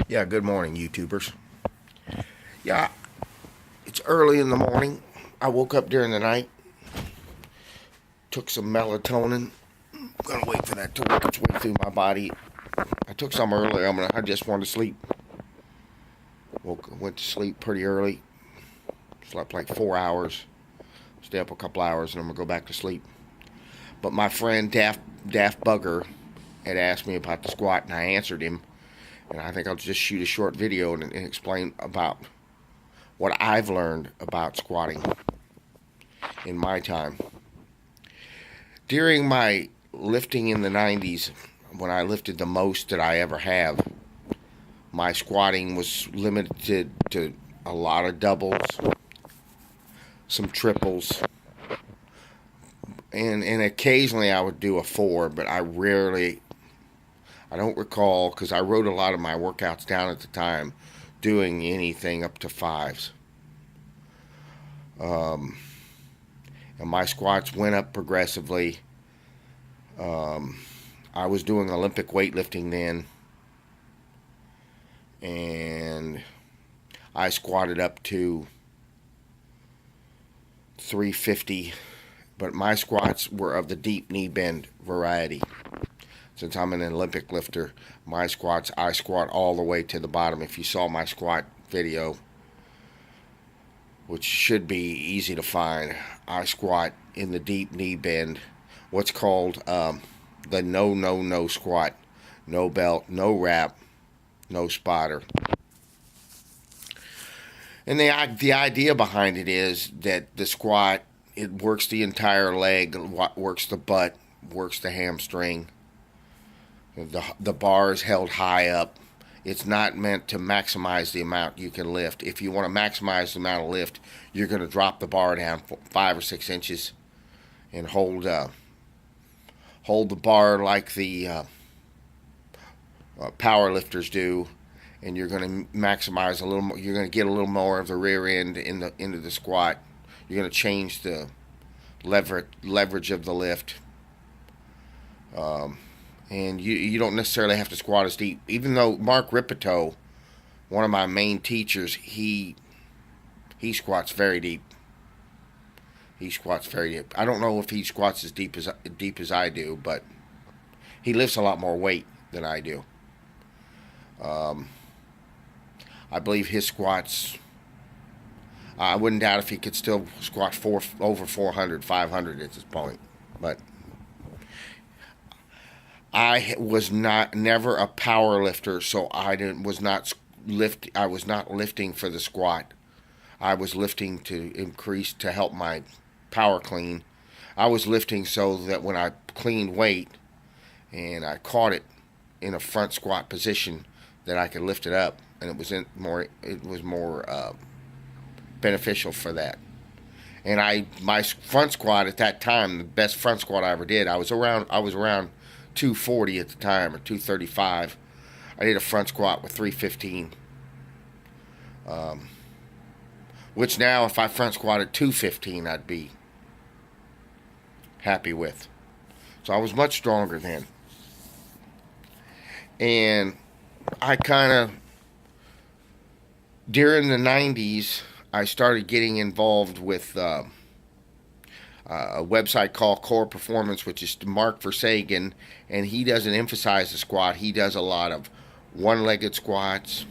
Yeah, good morning, YouTubers. Yeah, it's early in the morning. I woke up during the night, took some melatonin. I'm gonna wait for that to work its way through my body. I took some earlier. I just wanted to sleep. Went to sleep pretty early. Slept like 4 hours. Stay up a couple hours, and I'm gonna go back to sleep. But my friend Daft Bugger had asked me about the squat, and I answered him. And I think I'll just shoot a short video and explain about what I've learned about squatting in my time. During my lifting in the 90s, when I lifted the most that I ever have, my squatting was limited to a lot of doubles, some triples, and occasionally I would do a four, but I don't recall, because I wrote a lot of my workouts down at the time, doing anything up to fives. Um, and my squats went up progressively. Um, I was doing Olympic weightlifting then, and I squatted up to 350, but my squats were of the deep knee bend variety. Since I'm an Olympic lifter, my squats, I squat all the way to the bottom. If you saw my squat video, which should be easy to find, I squat in the deep knee bend, what's called the no squat. No belt, no wrap, no spotter. And the idea behind it is that the squat, it works the entire leg, works the butt, works the hamstring. The bar is held high up. It's not meant to maximize the amount you can lift. If you want to maximize the amount of lift, you're going to drop the bar down 5 or 6 inches and hold the bar like the power lifters do, and you're going to maximize a little more. You're going to get a little more of the rear end into the squat. You're going to change the leverage of the lift. And you don't necessarily have to squat as deep. Even though Mark Ripito, one of my main teachers, he squats very deep. He squats very deep. I don't know if he squats as deep as I do, but he lifts a lot more weight than I do. I believe his squats. I wouldn't doubt if he could still squat over 400, 500 at this point, but I was never a power lifter, so I was not lifting for the squat. I was lifting to help my power clean. I was lifting so that when I cleaned weight and I caught it in a front squat position, that I could lift it up, and it was more beneficial for that. And my front squat at that time, the best front squat I ever did, I was around 240 at the time, or 235. I did a front squat with 315. Which now, if I front squatted 215, I'd be happy with. So I was much stronger then. And I kind of, during the 90s, I started getting involved with a website called Core Performance, which is Mark Versagen, and he doesn't emphasize the squat. He does a lot of one-legged squats,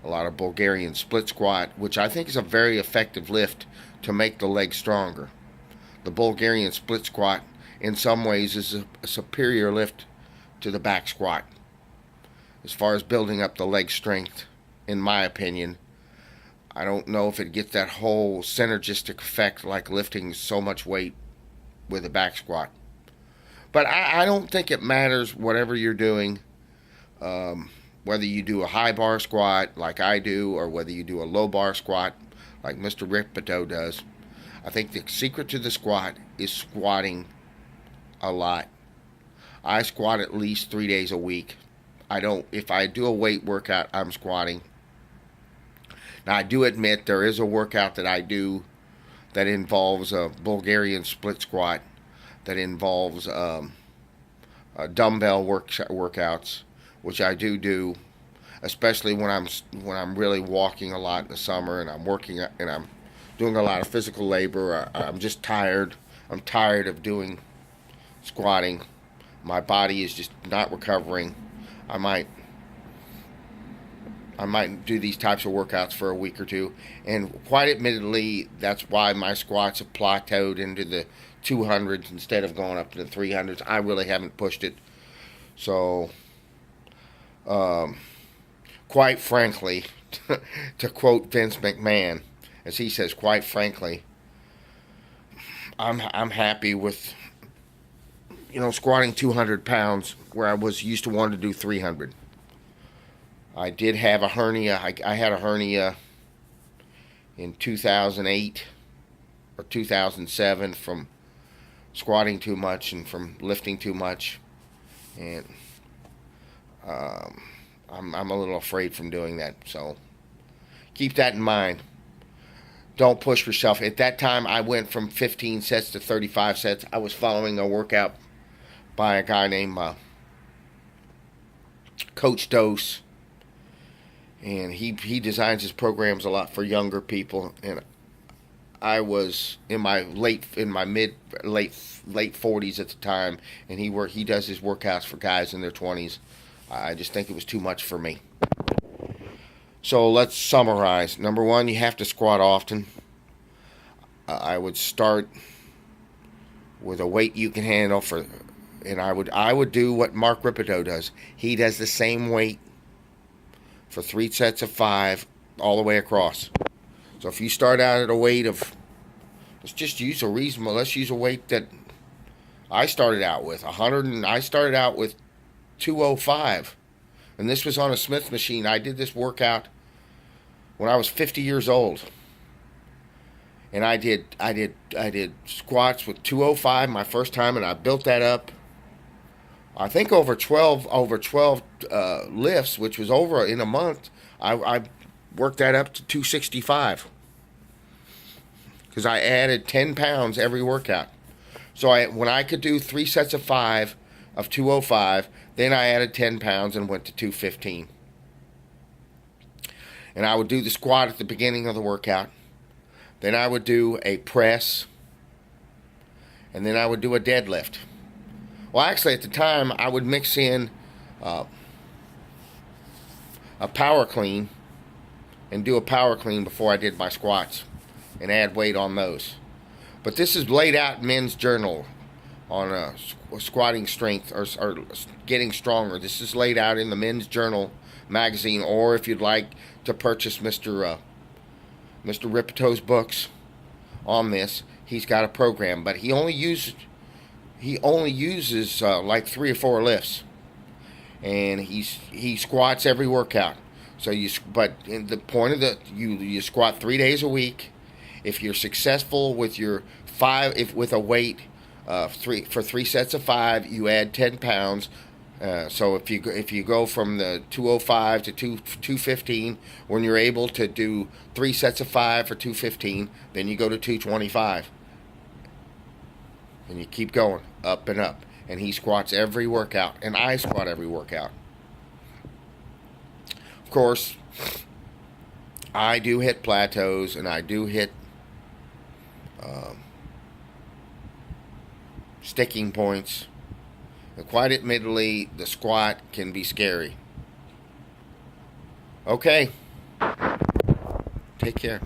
a lot of Bulgarian split squat, which I think is a very effective lift to make the leg stronger. The Bulgarian split squat, in some ways, is a superior lift to the back squat as far as building up the leg strength, in my opinion. I don't know if it gets that whole synergistic effect like lifting so much weight with a back squat. But I don't think it matters whatever you're doing, whether you do a high bar squat like I do, or whether you do a low bar squat like Mr. Ripito does. I think the secret to the squat is squatting a lot. I squat at least 3 days a week. If I do a weight workout, I'm squatting. Now, I do admit there is a workout that I do that involves a Bulgarian split squat, that involves dumbbell workouts, which I do. especially when I'm really walking a lot in the summer and I'm working and I'm doing a lot of physical labor. I'm just tired. I'm tired of doing squatting. My body is just not recovering. I might I might do these types of workouts for a week or two, and quite admittedly, that's why my squats have plateaued into the 200s instead of going up to the 300s. I really haven't pushed it. So, um, quite frankly, to quote Vince McMahon, as he says, quite frankly, I'm happy with squatting 200 pounds where I was used to wanting to do 300. I did have a hernia. I had a hernia in 2008 or 2007 from squatting too much and from lifting too much, and um, I'm a little afraid from doing that. So keep that in mind. Don't push yourself. At that time, I went from 15 sets to 35 sets. I was following a workout by a guy named Coach Dose, and he designs his programs a lot for younger people. And I was in my mid late 40s at the time, and he does his workouts for guys in their 20s. I just think it was too much for me. So let's summarize. Number one, you have to squat often. I would start with a weight you can handle and I would do what Mark Rippetoe does. He does the same weight for 3 sets of 5 all the way across. So if you start out at a weight of, let's use a weight that I started out with, 100, and I started out with 205. And this was on a Smith machine. I did this workout when I was 50 years old. And I did squats with 205 my first time, and I built that up. I think over 12 lifts, which was over in a month. I worked that up to 265 because I added 10 pounds every workout. So when I could do 3 sets of 5 of 205, then I added 10 pounds and went to 215. And I would do the squat at the beginning of the workout. Then I would do a press, and then I would do a deadlift. Well, actually, at the time, I would mix in a power clean and do a power clean before I did my squats and add weight on those. But this is laid out in Men's Journal on squatting strength or getting stronger. This is laid out in the Men's Journal magazine, or if you'd like to purchase Mr. Rippetoe's books on this, he's got a program, but he only uses like 3 or 4 lifts, and he squats every workout. So but in the point of you squat 3 days a week. If you're successful with your 5, with a weight for 3 sets of 5, you add 10 pounds. So if you go from the 205 to 215, when you're able to do 3 sets of 5 for 215, then you go to 225, and you keep going up and up. And he squats every workout, and I squat every workout. Of course, I do hit plateaus, and I do hit sticking points. And quite admittedly, the squat can be scary. Okay. Take care.